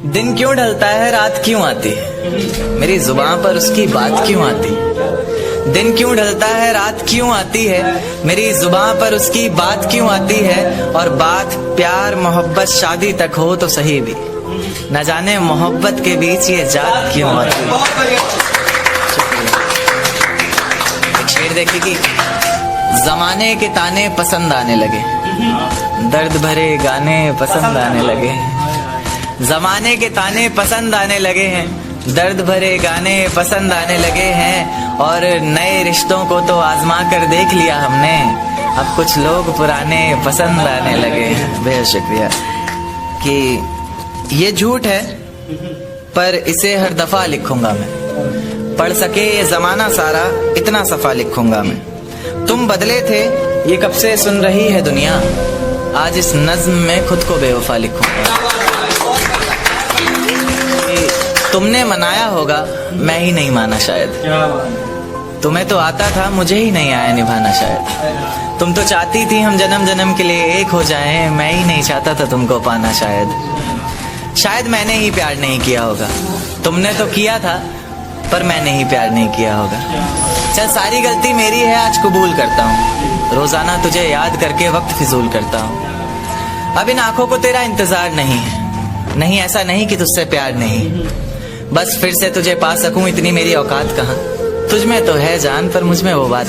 दिन क्यों ढलता है रात क्यों आती है, मेरी जुबान पर उसकी बात क्यों आती है। दिन क्यों ढलता है रात क्यों आती है, मेरी जुबान पर उसकी बात क्यों आती है। और बात प्यार मोहब्बत शादी तक हो तो सही भी, न जाने मोहब्बत के बीच ये जात क्यों आती है। एक शेर देखिए कि जमाने के ताने पसंद आने लगे, दर्द भरे गाने पसंद आने लगे। जमाने के ताने पसंद आने लगे हैं, दर्द भरे गाने पसंद आने लगे हैं। और नए रिश्तों को तो आजमा कर देख लिया हमने, अब कुछ लोग पुराने पसंद आने लगे हैं। बेहद शुक्रिया। कि ये झूठ है पर इसे हर दफा लिखूंगा मैं, पढ़ सके ये जमाना सारा इतना सफा लिखूंगा मैं। तुम बदले थे ये कब से सुन रही है दुनिया, आज इस नज्म में खुद को बेवफा लिखूंगा। तुमने मनाया होगा मैं ही नहीं माना शायद, तुम्हें तो आता था मुझे ही नहीं आया निभाना शायद। तुम तो चाहती थी हम जन्म जन्म के लिए एक हो जाएं, मैं ही नहीं चाहता था तुमको पाना शायद मैंने ही प्यार नहीं किया होगा। तुमने तो किया था पर मैंने ही प्यार नहीं किया होगा। चल सारी गलती मेरी है आज कबूल करता हूँ, रोजाना तुझे याद करके वक्त फिजूल करता हूँ। अब इन आंखों को तेरा इंतजार नहीं है, नहीं ऐसा नहीं कि तुझसे प्यार नहीं, बस फिर से तुझे पा सकूं इतनी मेरी औकात कहाँ। तुझ में तो है जान पर मुझ में वो बात।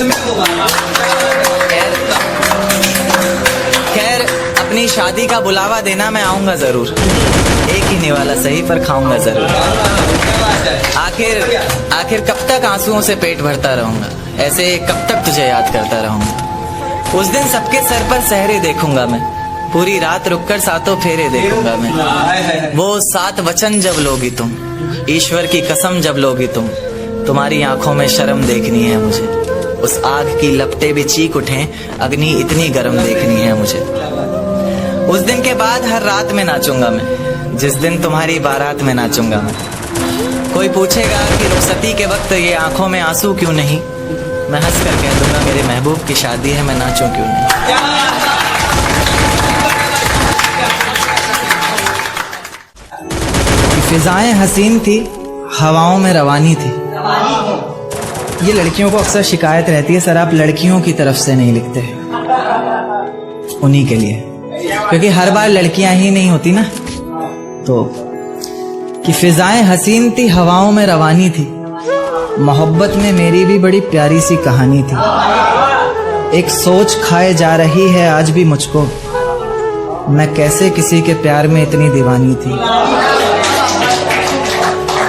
खैर अपनी शादी का बुलावा देना मैं आऊंगा जरूर, एक ही निवाला सही पर खाऊंगा जरूर। आखिर कब तक आंसुओं से पेट भरता रहूंगा, ऐसे कब तक तुझे याद करता रहूंगा। उस दिन सबके सर पर सहरे देखूंगा मैं, पूरी रात रुककर सातों फेरे देखूंगा मैं। वो 7 वचन जब लोगी तुम, ईश्वर की कसम जब लोगी तुम, तुम्हारी आंखों में शर्म देखनी है मुझे। उस आग की लपटें भी चीख उठें, अग्नि इतनी गर्म देखनी है मुझे। उस दिन के बाद हर रात में नाचूंगा मैं, जिस दिन तुम्हारी बारात में नाचूंगा मैं। कोई पूछेगा कि रुखसती के वक्त ये आंखों में आंसू क्यों नहीं, मैं हंस कर कह दूंगा मेरे महबूब की शादी है, मैं नाचूं क्यों नहीं। फिजाएं हसीन थी हवाओं में रवानी थी। ये लड़कियों को अक्सर शिकायत रहती है, सर आप लड़कियों की तरफ से नहीं लिखते, उन्हीं के लिए, क्योंकि हर बार लड़कियां ही नहीं होती ना। तो कि फिजाएं हसीन थी हवाओं में रवानी थी, मोहब्बत में मेरी भी बड़ी प्यारी सी कहानी थी। एक सोच खाए जा रही है आज भी मुझको, मैं कैसे किसी के प्यार में इतनी दीवानी थी।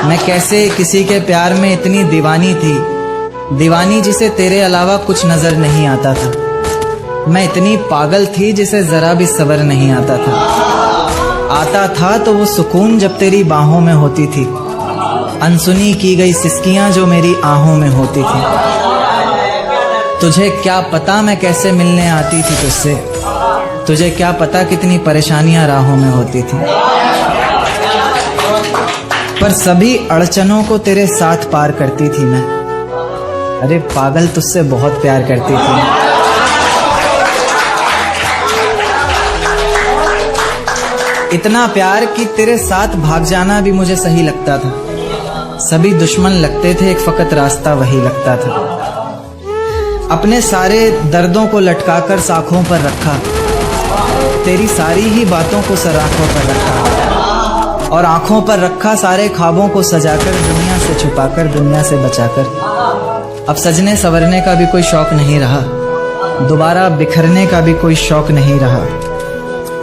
मैं कैसे किसी के प्यार में इतनी दीवानी थी, दीवानी जिसे तेरे अलावा कुछ नजर नहीं आता था। मैं इतनी पागल थी जिसे जरा भी सब्र नहीं आता था तो वो सुकून जब तेरी बाहों में होती थी, अनसुनी की गई सिसकियां जो मेरी आहों में होती थी। तुझे क्या पता मैं कैसे मिलने आती थी तुझसे, तुझे क्या पता कितनी परेशानियां राहों में होती थी। पर सभी अड़चनों को तेरे साथ पार करती थी मैं, अरे पागल तुझसे बहुत प्यार करती थी। इतना प्यार कि तेरे साथ भाग जाना भी मुझे सही लगता था। सभी दुश्मन लगते थे, एक फकत रास्ता वही लगता था। अपने सारे दर्दों को लटकाकर साखों पर रखा, तेरी सारी ही बातों को सराखों पर रखा, और आंखों पर रखा सारे ख्वाबों को सजाकर, दुनिया से छुपाकर दुनिया से बचाकर। अब सजने संवरने का भी कोई शौक नहीं रहा, दोबारा बिखरने का भी कोई शौक नहीं रहा।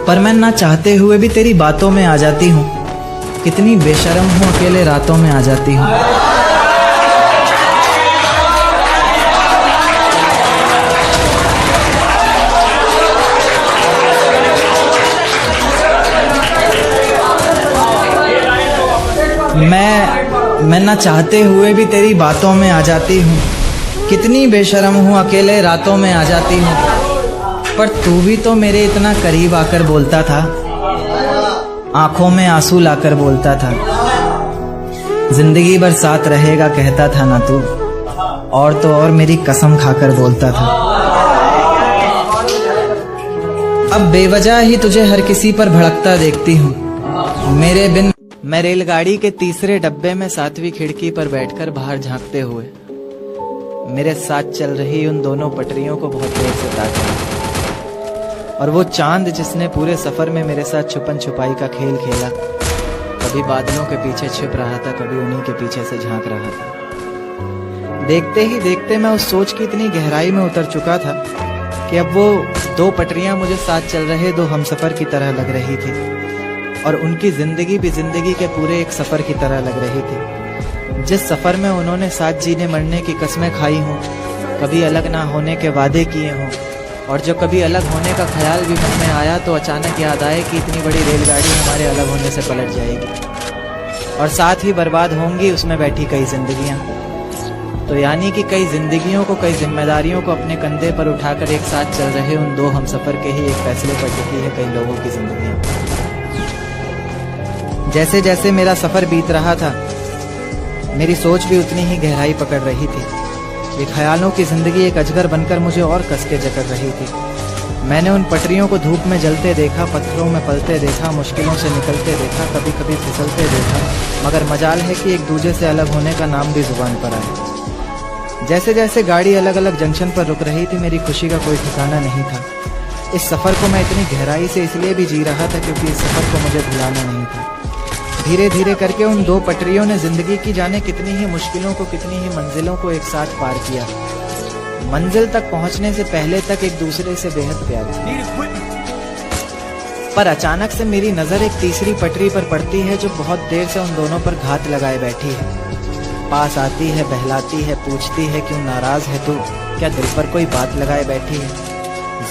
पर मैं ना चाहते हुए भी तेरी बातों में आ जाती हूँ, कितनी बेशर्म हूँ अकेले रातों में आ जाती हूँ। मैं ना चाहते हुए भी तेरी बातों में आ जाती हूँ, कितनी बेशर्म हूँ अकेले रातों में आ जाती हूँ। पर तू भी तो मेरे इतना करीब आकर बोलता था, आंखों में आंसू लाकर बोलता था, जिंदगी भर साथ रहेगा कहता था ना तू, और तो और मेरी कसम खाकर बोलता था। अब बेवजह ही तुझे हर किसी पर भड़कता देखती हूँ, मेरे बिन मैं रेलगाड़ी के तीसरे डब्बे में 7वीं खिड़की पर बैठकर बाहर झांकते हुए मेरे साथ चल रही उन दोनों पटरियों को बहुत देर से ताका। और वो चांद जिसने पूरे सफर में मेरे साथ छुपन छुपाई का खेल खेला, कभी बादलों के पीछे छिप रहा था, कभी उन्हीं के पीछे से झांक रहा था। देखते ही देखते मैं उस सोच की इतनी गहराई में उतर चुका था कि अब वो दो पटरियां मुझे साथ चल रहे दो हमसफर की तरह लग रही थी, और उनकी जिंदगी भी जिंदगी के पूरे एक सफर की तरह लग रही थी। जिस सफर में उन्होंने साथ जीने मरने की कस्में खाई हों, कभी अलग ना होने के वादे किए हों, और जो कभी अलग होने का ख्याल भी मन में आया तो अचानक याद आए कि इतनी बड़ी रेलगाड़ी हमारे अलग होने से पलट जाएगी और साथ ही बर्बाद होंगी उसमें बैठी कई जिंदगियां। तो यानी कि कई जिंदगियों को, कई जिम्मेदारियों को अपने कंधे पर उठाकर एक साथ चल रहे उन दो हमसफर के ही एक फैसले पर टिकी है कई लोगों की जिंदगियां। जैसे जैसे मेरा सफर बीत रहा था, मेरी सोच भी उतनी ही गहराई पकड़ रही थी। ये ख्यालों की जिंदगी एक अजगर बनकर मुझे और कस के जकड़ रही थी। मैंने उन पटरियों को धूप में जलते देखा, पत्थरों में पलते देखा, मुश्किलों से निकलते देखा, कभी कभी फिसलते देखा, मगर मजाल है कि एक दूजे से अलग होने का नाम भी जुबान पर आया। जैसे जैसे गाड़ी अलग अलग जंक्शन पर रुक रही थी, मेरी खुशी का कोई ठिकाना नहीं था। इस सफर को मैं इतनी गहराई से इसलिए भी जी रहा था क्योंकि इस सफर को मुझे भुलाना नहीं था। धीरे धीरे करके उन दो पटरियों ने जिंदगी की जाने कितनी ही मुश्किलों को, कितनी ही मंजिलों को एक साथ पार किया। मंजिल तक पहुंचने से पहले तक एक दूसरे से बेहद प्यार किया। पर अचानक से मेरी नजर एक तीसरी पटरी पर पड़ती है जो बहुत देर से उन दोनों पर घात लगाए बैठी है। पास आती है, बहलाती है, पूछती है क्यों नाराज है तू, क्या दिल पर कोई बात लगाए बैठी है।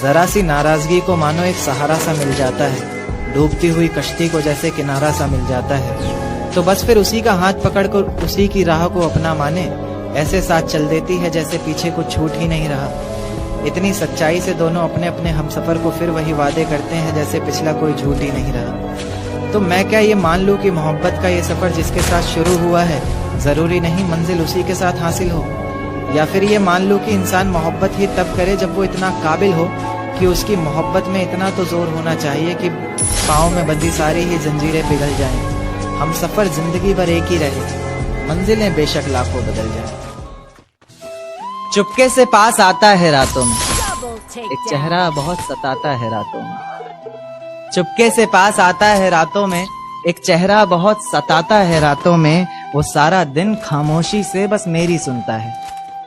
जरा सी नाराजगी को मानो एक सहारा सा मिल जाता है, डूबती हुई कश्ती को जैसे किनारा सा मिल जाता है। तो बस फिर उसी का हाथ पकड़कर उसी की राह को अपना माने ऐसे साथ चल देती है जैसे पीछे कुछ छूट ही नहीं रहा। इतनी सच्चाई से दोनों अपने अपने हमसफर को फिर वही वादे करते हैं जैसे पिछला कोई झूठ ही नहीं रहा। तो मैं क्या ये मान लूं कि मोहब्बत का ये सफर जिसके साथ शुरू हुआ है जरूरी नहीं मंजिल उसी के साथ हासिल हो, या फिर ये मान लूं कि इंसान मोहब्बत ही तब करे जब वो इतना काबिल हो कि उसकी मोहब्बत में इतना तो जोर होना चाहिए कि पाँव में बंधी सारी ही जंजीरें पिघल जाएं। हम सफर जिंदगी भर एक ही रहे, मंजिलें बेशक लाखों बदल जाएं। चुपके से पास आता है रातों में एक चेहरा बहुत सताता है रातों में। चुपके से पास आता है रातों में एक चेहरा बहुत सताता है रातों में। वो सारा दिन खामोशी से बस मेरी सुनता है,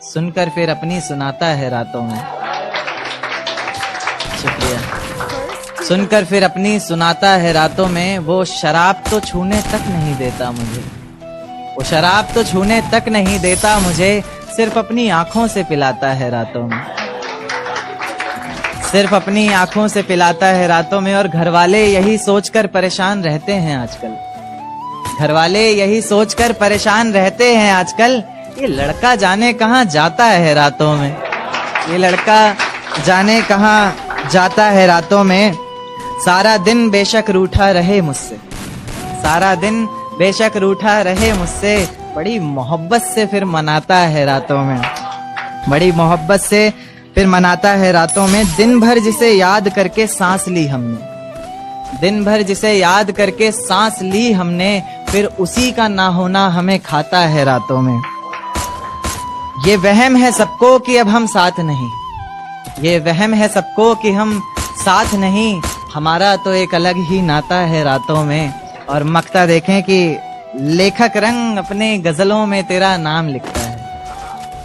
सुनकर फिर अपनी सुनाता है रातों में। शुक्रिया। सुनकर फिर अपनी सुनाता है रातों में। वो शराब तो छूने तक नहीं देता मुझे, वो शराब तो छूने तक नहीं देता मुझे, सिर्फ अपनी आंखों से पिलाता है रातों में, सिर्फ अपनी आंखों से पिलाता है रातों में। और घर वाले यही सोचकर परेशान रहते हैं आजकल, घर वाले यही सोचकर परेशान रहते हैं आजकल, ये लड़का जाने कहाँ जाता है रातों में, ये लड़का जाने कहाँ जाता है रातों में। सारा दिन बेशक रूठा रहे मुझसे, सारा दिन बेशक रूठा रहे मुझसे, बड़ी मोहब्बत से फिर मनाता है रातों में, बड़ी मोहब्बत से फिर मनाता है रातों में। दिन भर जिसे याद करके सांस ली हमने, दिन भर जिसे याद करके सांस ली हमने, फिर उसी का ना होना हमें खाता है रातों में। ये वहम है सबको कि अब हम साथ नहीं, ये वहम है सबको कि हम साथ नहीं, हमारा तो एक अलग ही नाता है रातों में। और मक्ता देखें कि लेखक रंग अपने गजलों में तेरा नाम लिखता है,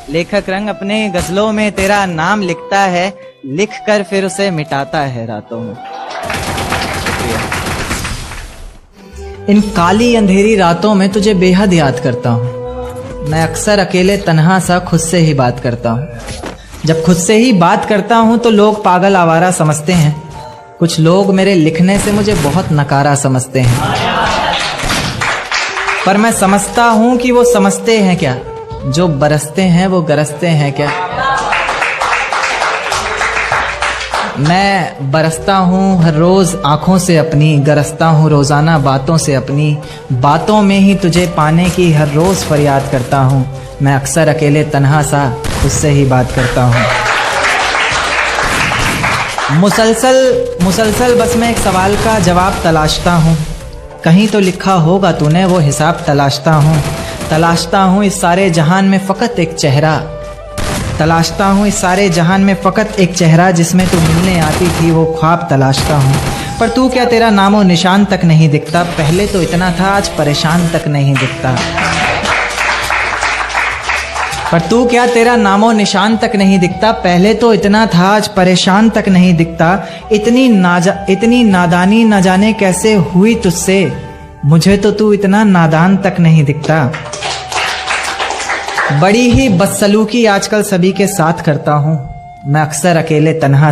लेखक रंग अपने गजलों में तेरा नाम लिखता है, लिख कर फिर उसे मिटाता है रातों में। इन काली अंधेरी रातों में तुझे बेहद याद करता हूँ। मैं अक्सर अकेले तन्हा सा खुद से ही बात करता हूँ। जब खुद से ही बात करता हूँ तो लोग पागल आवारा समझते हैं, कुछ लोग मेरे लिखने से मुझे बहुत नकारा समझते हैं, पर मैं समझता हूँ कि वो समझते हैं क्या, जो बरसते हैं वो गरजते हैं क्या। मैं बरसता हूँ हर रोज आंखों से अपनी, गरजता हूँ रोजाना बातों से अपनी, बातों में ही तुझे पाने की हर रोज फरियाद करता हूँ। मैं अक्सर अकेले तन्हा सा खुद से ही बात करता हूँ। मुसलसल बस मैं एक सवाल का जवाब तलाशता हूँ, कहीं तो लिखा होगा तूने वो हिसाब तलाशता हूँ इस सारे जहान में फ़कत एक चेहरा, तलाशता हूँ इस सारे जहान में फ़कत एक चेहरा जिसमें तू मिलने आती थी वो ख्वाब तलाशता हूँ। पर तू क्या तेरा नामो निशान तक नहीं दिखता, पहले तो इतना था आज परेशान तक नहीं दिखता। पर तू क्या तेरा नामो निशान तक नहीं दिखता, पहले तो इतना था आज परेशान तक नहीं दिखता। इतनी नादानी न जाने कैसे हुई तुझसे, मुझे तो तू इतना नादान तक नहीं दिखता। बड़ी ही बदसलूकी आजकल सभी के साथ करता हूँ, मैं अक्सर अकेले तन्हा